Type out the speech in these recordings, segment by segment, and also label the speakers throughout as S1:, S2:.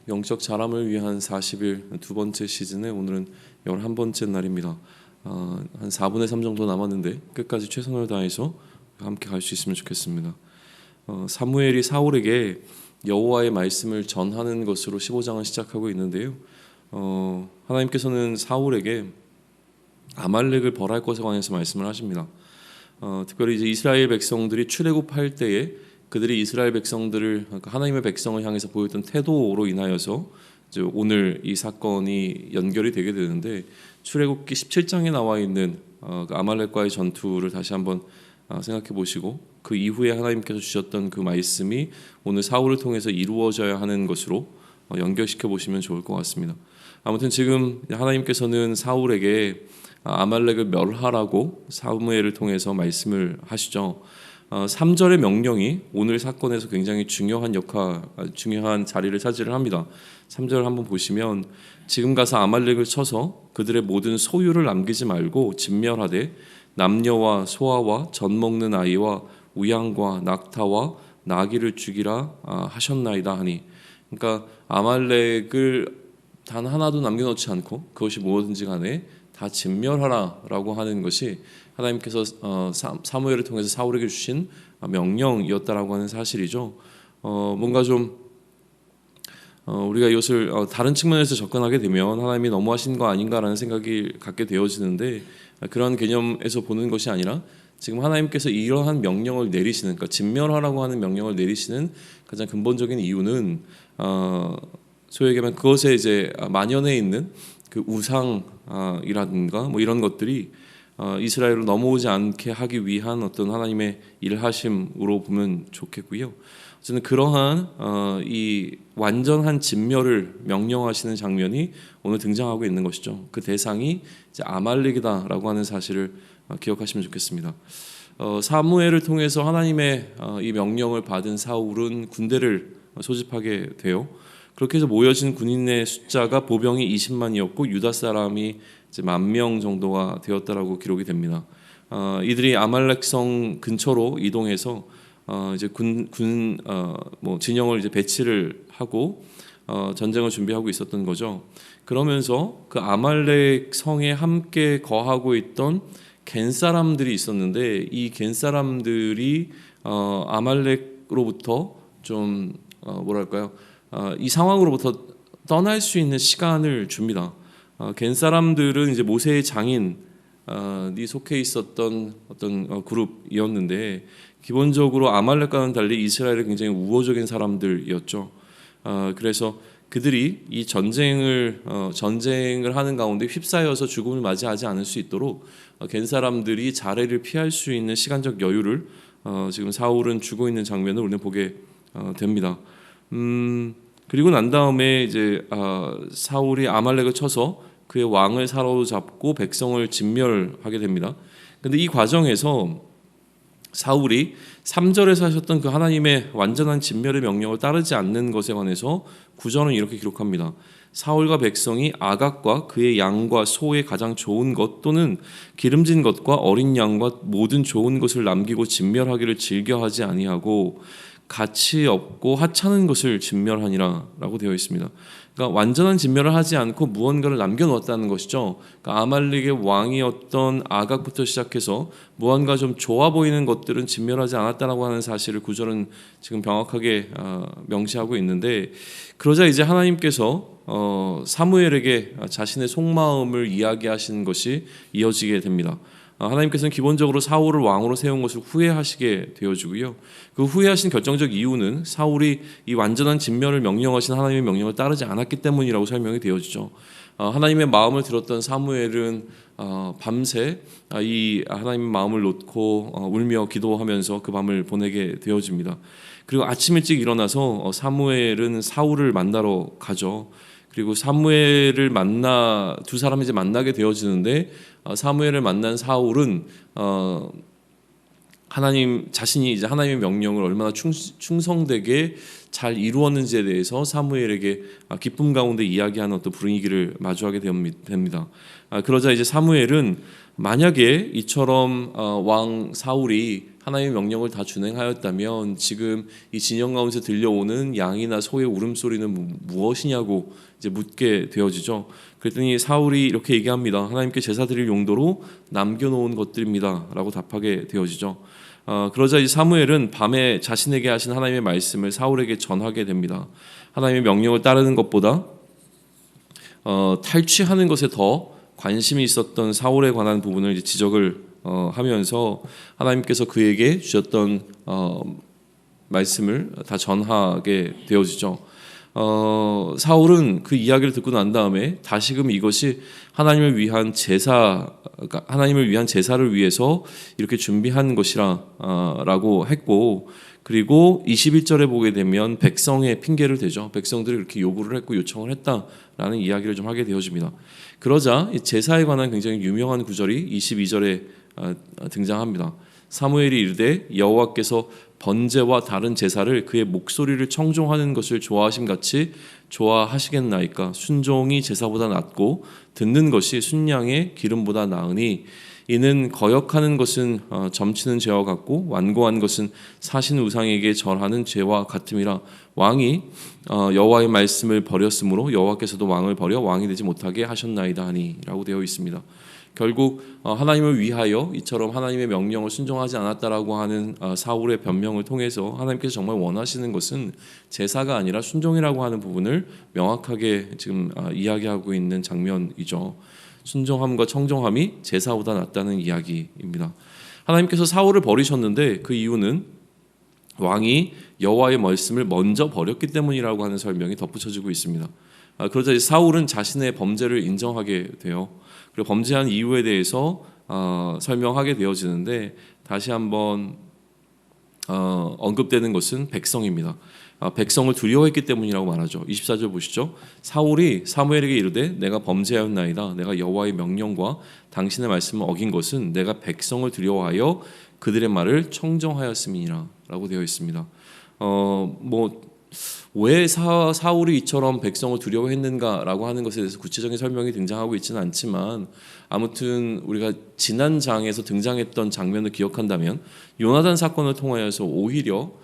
S1: 영적 자람을 위한 40일 두 번째 시즌에 오늘은 11번째 날입니다. 한 4분의 3 정도 남았는데 끝까지 최선을 다해서 함께 갈 수 있으면 좋겠습니다. 사무엘이 사울에게 여호와의 말씀을 전하는 것으로 15장을 시작하고 있는데요. 하나님께서는 사울에게 아말렉을 벌할 것에 관해서 말씀을 하십니다. 특별히 이제 이스라엘 백성들이 출애굽할 때에 그들이 이스라엘 백성들을, 하나님의 백성을 향해서 보였던 태도로 인하여서 이제 오늘 이 사건이 연결이 되게 되는데, 출애굽기 17장에 나와 있는 그 아말렉과의 전투를 다시 한번 생각해 보시고, 그 이후에 하나님께서 주셨던 그 말씀이 오늘 사울을 통해서 이루어져야 하는 것으로 연결시켜 보시면 좋을 것 같습니다. 아무튼 지금 하나님께서는 사울에게 아말렉을 멸하라고 사무엘을 통해서 말씀을 하시죠. 3절의 명령이 오늘 사건에서 굉장히 중요한 자리를 차지를 합니다. 3절 한번 보시면, 지금 가서 아말렉을 쳐서 그들의 모든 소유를 남기지 말고 진멸하되 남녀와 소아와 젖 먹는 아이와 우양과 낙타와 나귀를 죽이라 하셨나이다 하니, 그러니까 아말렉을 단 하나도 남겨놓지 않고 그것이 무엇인지 간에 다 진멸하라라고 하는 것이 하나님께서 사무엘을 통해서 사울에게 주신 명령이었다라고 하는 사실이죠. 뭔가 좀 우리가 이것을 다른 측면에서 접근하게 되면 하나님이 너무하신 거 아닌가라는 생각이 갖게 되어지는데, 그런 개념에서 보는 것이 아니라 지금 하나님께서 이러한 명령을 내리시는, 그러니까 진멸하라고 하는 명령을 내리시는 가장 근본적인 이유는 소위 얘기하면 그것에 이제 만연해 있는 그 우상이라든가 뭐 이런 것들이 이스라엘로 넘어오지 않게 하기 위한 어떤 하나님의 일하심으로 보면 좋겠고요. 저는 그러한 이 완전한 진멸을 명령하시는 장면이 오늘 등장하고 있는 것이죠. 그 대상이 이제 아말렉이다라고 하는 사실을 기억하시면 좋겠습니다. 사무엘을 통해서 하나님의 이 명령을 받은 사울은 군대를 소집하게 돼요. 그렇게 해서 모여진 군인의 숫자가 보병이 20만이었고 유다 사람이 이제 10,000명 정도가 되었다라고 기록이 됩니다. 이들이 아말렉성 근처로 이동해서 이제 진영을 이제 배치를 하고 전쟁을 준비하고 있었던 거죠. 그러면서 그 아말렉 성에 함께 거하고 있던 겐 사람들이 있었는데, 이 겐 사람들이 아말렉으로부터 좀 뭐랄까요? 이 상황으로부터 떠날 수 있는 시간을 줍니다. 겐 사람들은 이제 모세의 장인이 속해 있었던 어떤 그룹이었는데, 기본적으로 아말렉과는 달리 이스라엘의 굉장히 우호적인 사람들이었죠. 그래서 그들이 이 전쟁을 하는 가운데 휩싸여서 죽음을 맞이하지 않을 수 있도록 겐 사람들이 자해를 피할 수 있는 시간적 여유를 지금 사울은 주고 있는 장면을 우리는 보게 됩니다. 그리고 난 다음에 이제 사울이 아말렉을 쳐서 그의 왕을 사로잡고 백성을 진멸하게 됩니다. 그런데 이 과정에서 사울이 3절에서 하셨던 그 하나님의 완전한 진멸의 명령을 따르지 않는 것에 관해서 9절은 이렇게 기록합니다. 사울과 백성이 아각과 그의 양과 소의 가장 좋은 것 또는 기름진 것과 어린 양과 모든 좋은 것을 남기고 진멸하기를 즐겨하지 아니하고 가치 없고 하찮은 것을 진멸하니라 라고 되어 있습니다. 그러니까 완전한 진멸을 하지 않고 무언가를 남겨놓았다는 것이죠. 그러니까 아말렉의 왕이었던 아각부터 시작해서 무언가 좀 좋아 보이는 것들은 진멸하지 않았다라고 하는 사실을 구절은 지금 명확하게 명시하고 있는데, 그러자 이제 하나님께서 사무엘에게 자신의 속마음을 이야기하신 것이 이어지게 됩니다. 하나님께서는 기본적으로 사울을 왕으로 세운 것을 후회하시게 되어지고요. 그 후회하신 결정적 이유는 사울이 이 완전한 진멸을 명령하신 하나님의 명령을 따르지 않았기 때문이라고 설명이 되어지죠. 하나님의 마음을 들었던 사무엘은 밤새 이 하나님의 마음을 놓고 울며 기도하면서 그 밤을 보내게 되어집니다. 그리고 아침 일찍 일어나서 사무엘은 사울을 만나러 가죠. 그리고 사무엘을 두 사람이 이제 만나게 되어지는데, 사무엘을 만난 사울은 자신이 이제 하나님의 명령을 얼마나 충성되게 잘 이루었는지에 대해서 사무엘에게 기쁨 가운데 이야기하는 어떤 분위기를 마주하게 됩니다. 그러자 이제 사무엘은 만약에 이처럼 왕 사울이 하나님의 명령을 다 준행하였다면 지금 이 진영 가운데 들려오는 양이나 소의 울음소리는 무엇이냐고 이제 묻게 되어지죠. 그랬더니 사울이 이렇게 얘기합니다. 하나님께 제사 드릴 용도로 남겨놓은 것들입니다라고 답하게 되어지죠. 그러자 이 사무엘은 밤에 자신에게 하신 하나님의 말씀을 사울에게 전하게 됩니다. 하나님의 명령을 따르는 것보다 탈취하는 것에 더 관심이 있었던 사울에 관한 부분을 이제 지적을 하면서 하나님께서 그에게 주셨던 말씀을 다 전하게 되어지죠. 사울은 그 이야기를 듣고 난 다음에 다시금 이것이 하나님을 위한 제사를 위해서 이렇게 준비한 것이라고 했고, 그리고 21절에 보게 되면 백성의 핑계를 대죠. 백성들이 이렇게 요구를 했고 요청을 했다라는 이야기를 좀 하게 되어집니다. 그러자 제사에 관한 굉장히 유명한 구절이 22절에 등장합니다. 사무엘이 이르되 여호와께서 번제와 다른 제사를 그의 목소리를 청종하는 것을 좋아하심 같이 좋아하시겠나이까. 순종이 제사보다 낫고 듣는 것이 순양의 기름보다 나으니 이는 거역하는 것은 점치는 죄와 같고 완고한 것은 사신 우상에게 절하는 죄와 같음이라. 왕이 여호와의 말씀을 버렸으므로 여호와께서도 왕을 버려 왕이 되지 못하게 하셨나이다 하니라고 되어 있습니다. 결국 하나님을 위하여 이처럼 하나님의 명령을 순종하지 않았다라고 하는 사울의 변명을 통해서 하나님께서 정말 원하시는 것은 제사가 아니라 순종이라고 하는 부분을 명확하게 지금 이야기하고 있는 장면이죠. 순종함과 청종함이 제사보다 낫다는 이야기입니다. 하나님께서 사울을 버리셨는데 그 이유는 왕이 여호와의 말씀을 먼저 버렸기 때문이라고 하는 설명이 덧붙여지고 있습니다. 그러자 사울은 자신의 범죄를 인정하게 돼요. 그리고 범죄한 이유에 대해서 설명하게 되어지는데 다시 한번 언급되는 것은 백성입니다. 백성을 두려워했기 때문이라고 말하죠. 24절 보시죠. 사울이 사무엘에게 이르되 내가 범죄하였나이다. 내가 여호와의 명령과 당신의 말씀을 어긴 것은 내가 백성을 두려워하여 그들의 말을 청정하였음이니라 라고 되어 있습니다. 왜 사울이 이처럼 백성을 두려워했는가라고 하는 것에 대해서 구체적인 설명이 등장하고 있지는 않지만 아무튼 우리가 지난 장에서 등장했던 장면을 기억한다면 요나단 사건을 통하여서 오히려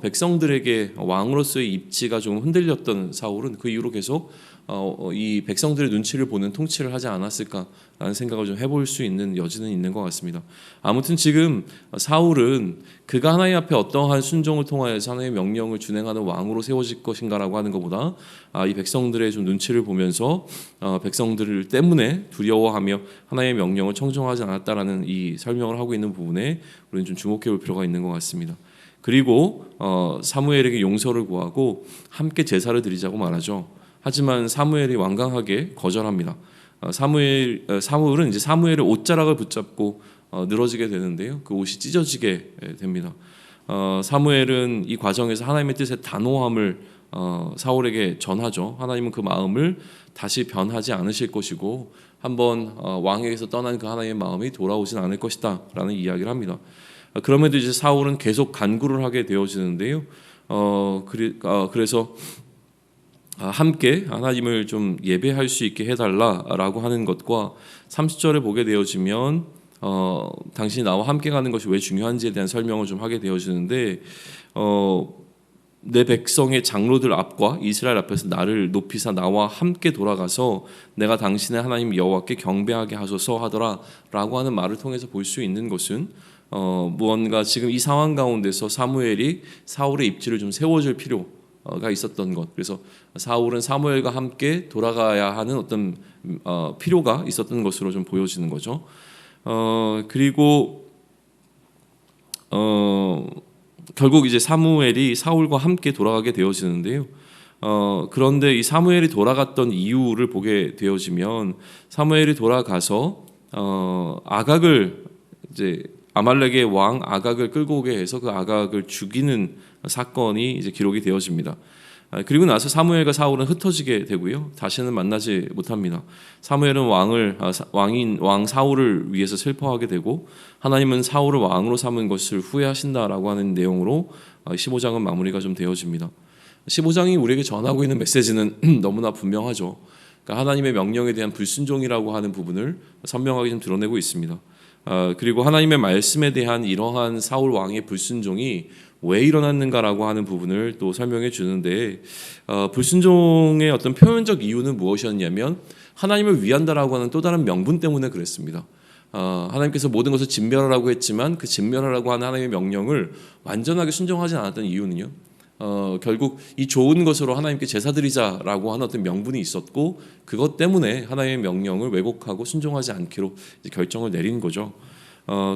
S1: 백성들에게 왕으로서의 입지가 좀 흔들렸던 사울은 그 이후로 계속 이 백성들의 눈치를 보는 통치를 하지 않았을까라는 생각을 좀 해볼 수 있는 여지는 있는 것 같습니다. 아무튼 지금 사울은 그가 하나님 앞에 어떠한 순종을 통하여서 하나님의 명령을 준행하는 왕으로 세워질 것인가라고 하는 것보다 이 백성들의 좀 눈치를 보면서 백성들 때문에 두려워하며 하나님의 명령을 청정하지 않았다라는 이 설명을 하고 있는 부분에 우리는 좀 주목해 볼 필요가 있는 것 같습니다. 그리고 사무엘에게 용서를 구하고 함께 제사를 드리자고 말하죠. 하지만 사무엘이 완강하게 거절합니다. 사무엘은 이제 사무엘의 옷자락을 붙잡고 늘어지게 되는데요. 그 옷이 찢어지게 됩니다. 사무엘은 이 과정에서 하나님의 뜻의 단호함을 사울에게 전하죠. 하나님은 그 마음을 다시 변하지 않으실 것이고 한번 왕에게서 떠난 그 하나님의 마음이 돌아오진 않을 것이다 라는 이야기를 합니다. 그럼에도 이제 사울은 계속 간구를 하게 되어지는데요. 그래서 함께 하나님을 좀 예배할 수 있게 해달라라고 하는 것과 30절에 보게 되어지면 당신이 나와 함께 가는 것이 왜 중요한지에 대한 설명을 좀 하게 되어지는데 내 백성의 장로들 앞과 이스라엘 앞에서 나를 높이사 나와 함께 돌아가서 내가 당신의 하나님 여호와께 경배하게 하소서 하더라라고 하는 말을 통해서 볼 수 있는 것은 무언가 지금 이 상황 가운데서 사무엘이 사울의 입지를 좀 세워줄 필요가 있었던 것. 그래서 사울은 사무엘과 함께 돌아가야 하는 어떤 필요가 있었던 것으로 좀 보여지는 거죠. 그리고 결국 이제 사무엘이 사울과 함께 돌아가게 되어지는데요. 그런데 이 사무엘이 돌아갔던 이유를 보게 되어지면 사무엘이 돌아가서 아각을 이제 아말렉의 왕 아각을 끌고 오게 해서 그 아각을 죽이는 사건이 이제 기록이 되어집니다. 그리고 나서 사무엘과 사울은 흩어지게 되고요. 다시는 만나지 못합니다. 사무엘은 왕 사울을 위해서 슬퍼하게 되고 하나님은 사울을 왕으로 삼은 것을 후회하신다라고 하는 내용으로 15장은 마무리가 좀 되어집니다. 15장이 우리에게 전하고 있는 메시지는 너무나 분명하죠. 그러니까 하나님의 명령에 대한 불순종이라고 하는 부분을 선명하게 좀 드러내고 있습니다. 그리고 하나님의 말씀에 대한 이러한 사울 왕의 불순종이 왜 일어났는가라고 하는 부분을 또 설명해 주는데, 불순종의 어떤 표면적 이유는 무엇이었냐면 하나님을 위한다라고 하는 또 다른 명분 때문에 그랬습니다. 하나님께서 모든 것을 진멸하라고 했지만 그 진멸하라고 하는 하나님의 명령을 완전하게 순종하지 않았던 이유는요, 결국 이 좋은 것으로 하나님께 제사 드리자라고 하는 어떤 명분이 있었고, 그것 때문에 하나님의 명령을 왜곡하고 순종하지 않기로 이제 결정을 내린 거죠.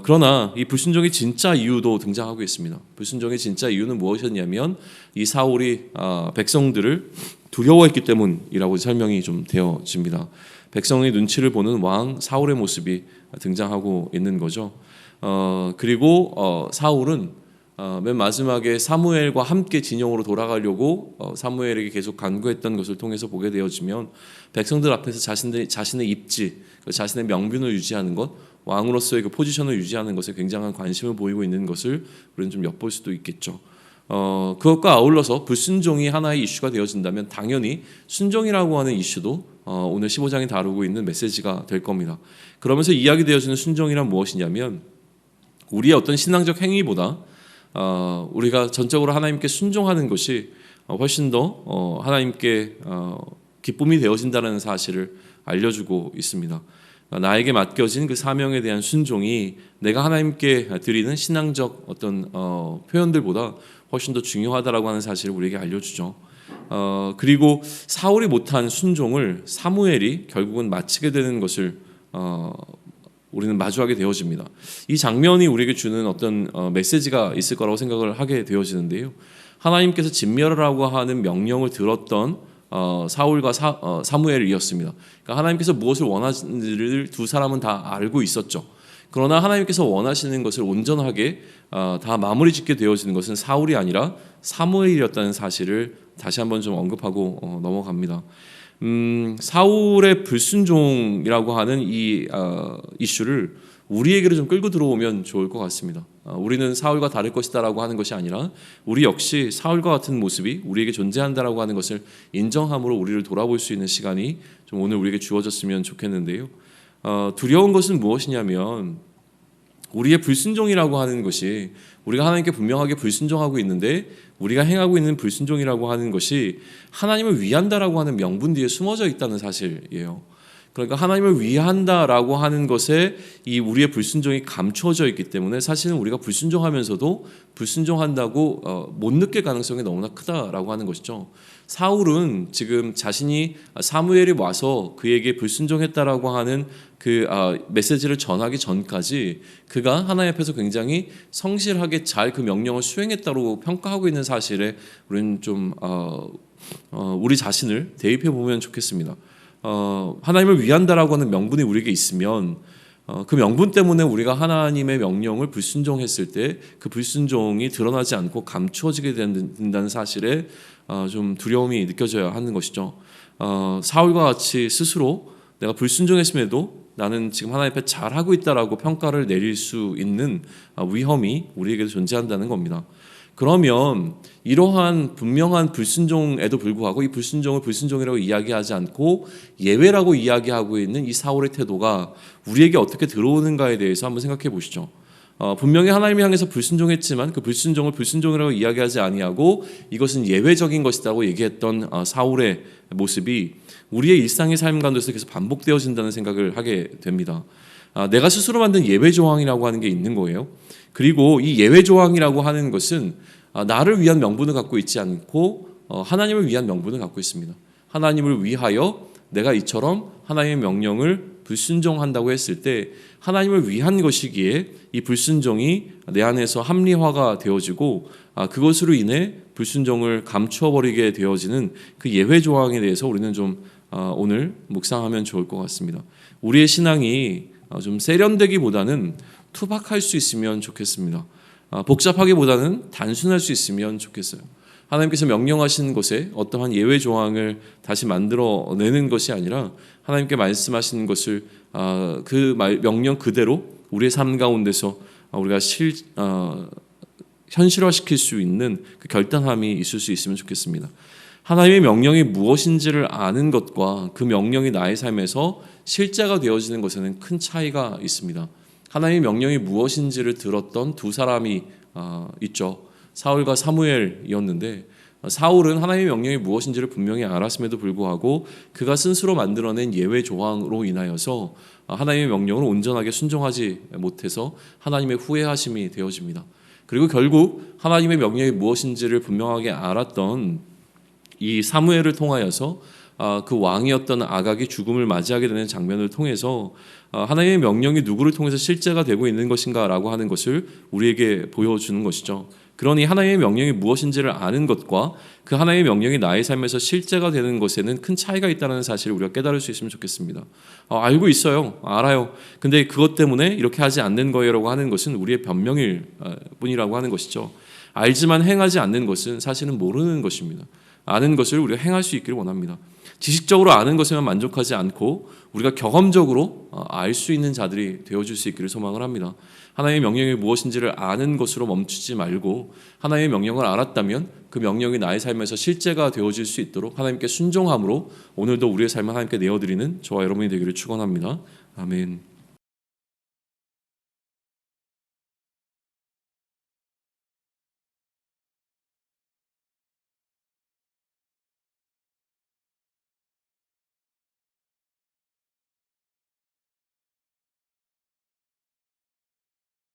S1: 그러나 이 불순종의 진짜 이유도 등장하고 있습니다. 불순종의 진짜 이유는 무엇이었냐면 이 사울이 백성들을 두려워했기 때문이라고 설명이 좀 되어집니다. 백성의 눈치를 보는 왕 사울의 모습이 등장하고 있는 거죠. 그리고 사울은 맨 마지막에 사무엘과 함께 진영으로 돌아가려고 사무엘에게 계속 간구했던 것을 통해서 보게 되어지면, 백성들 앞에서 자신의 입지, 자신의 명분을 유지하는 것, 왕으로서의 그 포지션을 유지하는 것에 굉장한 관심을 보이고 있는 것을 우리는 좀 엿볼 수도 있겠죠. 그것과 아울러서 불순종이 하나의 이슈가 되어진다면 당연히 순종이라고 하는 이슈도 오늘 15장이 다루고 있는 메시지가 될 겁니다. 그러면서 이야기되어지는 순종이란 무엇이냐면, 우리의 어떤 신앙적 행위보다 우리가 전적으로 하나님께 순종하는 것이 훨씬 더 하나님께 기쁨이 되어진다는 사실을 알려주고 있습니다. 나에게 맡겨진 그 사명에 대한 순종이 내가 하나님께 드리는 신앙적 어떤 표현들보다 훨씬 더 중요하다라고 하는 사실을 우리에게 알려주죠. 그리고 사울이 못한 순종을 사무엘이 결국은 마치게 되는 것을 우리는 마주하게 되어집니다. 이 장면이 우리에게 주는 어떤 메시지가 있을 거라고 생각을 하게 되어지는데요. 하나님께서 진멸하라고 하는 명령을 들었던 사울과 사무엘이었습니다. 그러니까 하나님께서 무엇을 원하시는지를 두 사람은 다 알고 있었죠. 그러나 하나님께서 원하시는 것을 온전하게 다 마무리 짓게 되어지는 것은 사울이 아니라 사무엘이었다는 사실을 다시 한번 좀 언급하고 넘어갑니다. 사울의 불순종이라고 하는 이 이슈를 우리에게로 좀 끌고 들어오면 좋을 것 같습니다. 우리는 사울과 다를 것이다라고 하는 것이 아니라 우리 역시 사울과 같은 모습이 우리에게 존재한다라고 하는 것을 인정함으로 우리를 돌아볼 수 있는 시간이 좀 오늘 우리에게 주어졌으면 좋겠는데요. 두려운 것은 무엇이냐면, 우리의 불순종이라고 하는 것이, 우리가 하나님께 분명하게 불순종하고 있는데 우리가 행하고 있는 불순종이라고 하는 것이 하나님을 위한다라고 하는 명분 뒤에 숨어져 있다는 사실이에요. 그러니까 하나님을 위한다라고 하는 것에 이 우리의 불순종이 감추어져 있기 때문에 사실은 우리가 불순종하면서도 불순종한다고 못 느낄 가능성이 너무나 크다라고 하는 것이죠. 사울은 지금 자신이 사무엘이 와서 그에게 불순종했다라고 하는 그 메시지를 전하기 전까지 그가 하나님 앞에서 굉장히 성실하게 잘 그 명령을 수행했다고 평가하고 있는 사실에 우리는 좀 우리 자신을 대입해 보면 좋겠습니다. 하나님을 위한다라고 하는 명분이 우리에게 있으면 그 명분 때문에 우리가 하나님의 명령을 불순종했을 때 그 불순종이 드러나지 않고 감추어지게 된다는 사실에 좀 두려움이 느껴져야 하는 것이죠. 사울과 같이 스스로 내가 불순종했음에도 나는 지금 하나님 앞에 잘하고 있다라고 평가를 내릴 수 있는 위험이 우리에게도 존재한다는 겁니다. 그러면 이러한 분명한 불순종에도 불구하고 이 불순종을 불순종이라고 이야기하지 않고 예외라고 이야기하고 있는 이 사울의 태도가 우리에게 어떻게 들어오는가에 대해서 한번 생각해 보시죠. 분명히 하나님을 향해서 불순종했지만 그 불순종을 불순종이라고 이야기하지 아니하고 이것은 예외적인 것이라고 얘기했던 사울의 모습이 우리의 일상의 삶 가운데서 계속 반복되어진다는 생각을 하게 됩니다. 내가 스스로 만든 예외 조항이라고 하는 게 있는 거예요. 그리고 이 예외 조항이라고 하는 것은 나를 위한 명분을 갖고 있지 않고 하나님을 위한 명분을 갖고 있습니다. 하나님을 위하여 내가 이처럼 하나님의 명령을 불순종한다고 했을 때 하나님을 위한 것이기에 이 불순종이 내 안에서 합리화가 되어지고 그것으로 인해 불순종을 감추어버리게 되어지는 그 예외 조항에 대해서 우리는 좀 오늘 묵상하면 좋을 것 같습니다. 우리의 신앙이 좀 세련되기보다는 투박할 수 있으면 좋겠습니다. 복잡하기보다는 단순할 수 있으면 좋겠어요. 하나님께서 명령하신 것에 어떠한 예외 조항을 다시 만들어내는 것이 아니라 하나님께 말씀하시는 것을 그 명령 그대로 우리의 삶 가운데서 우리가 현실화시킬 수 있는 그 결단함이 있을 수 있으면 좋겠습니다. 하나님의 명령이 무엇인지를 아는 것과 그 명령이 나의 삶에서 실제가 되어지는 것에는 큰 차이가 있습니다. 하나님의 명령이 무엇인지를 들었던 두 사람이 있죠. 사울과 사무엘이었는데, 사울은 하나님의 명령이 무엇인지를 분명히 알았음에도 불구하고 그가 스스로 만들어낸 예외 조항으로 인하여서 하나님의 명령을 온전하게 순종하지 못해서 하나님의 후회하심이 되어집니다. 그리고 결국 하나님의 명령이 무엇인지를 분명하게 알았던 이 사무엘을 통하여서 그 왕이었던 아각이 죽음을 맞이하게 되는 장면을 통해서 하나님의 명령이 누구를 통해서 실제가 되고 있는 것인가라고 하는 것을 우리에게 보여주는 것이죠. 그러니 하나님의 명령이 무엇인지를 아는 것과 그 하나님의 명령이 나의 삶에서 실제가 되는 것에는 큰 차이가 있다는 사실을 우리가 깨달을 수 있으면 좋겠습니다. 알고 있어요. 알아요. 근데 그것 때문에 이렇게 하지 않는 거예요라고 하는 것은 우리의 변명일 뿐이라고 하는 것이죠. 알지만 행하지 않는 것은 사실은 모르는 것입니다. 아는 것을 우리가 행할 수 있기를 원합니다. 지식적으로 아는 것에만 만족하지 않고 우리가 경험적으로 알 수 있는 자들이 되어줄 수 있기를 소망을 합니다. 하나님의 명령이 무엇인지를 아는 것으로 멈추지 말고 하나님의 명령을 알았다면 그 명령이 나의 삶에서 실제가 되어질 수 있도록 하나님께 순종함으로 오늘도 우리의 삶을 하나님께 내어드리는 저와 여러분이 되기를 축원합니다. 아멘.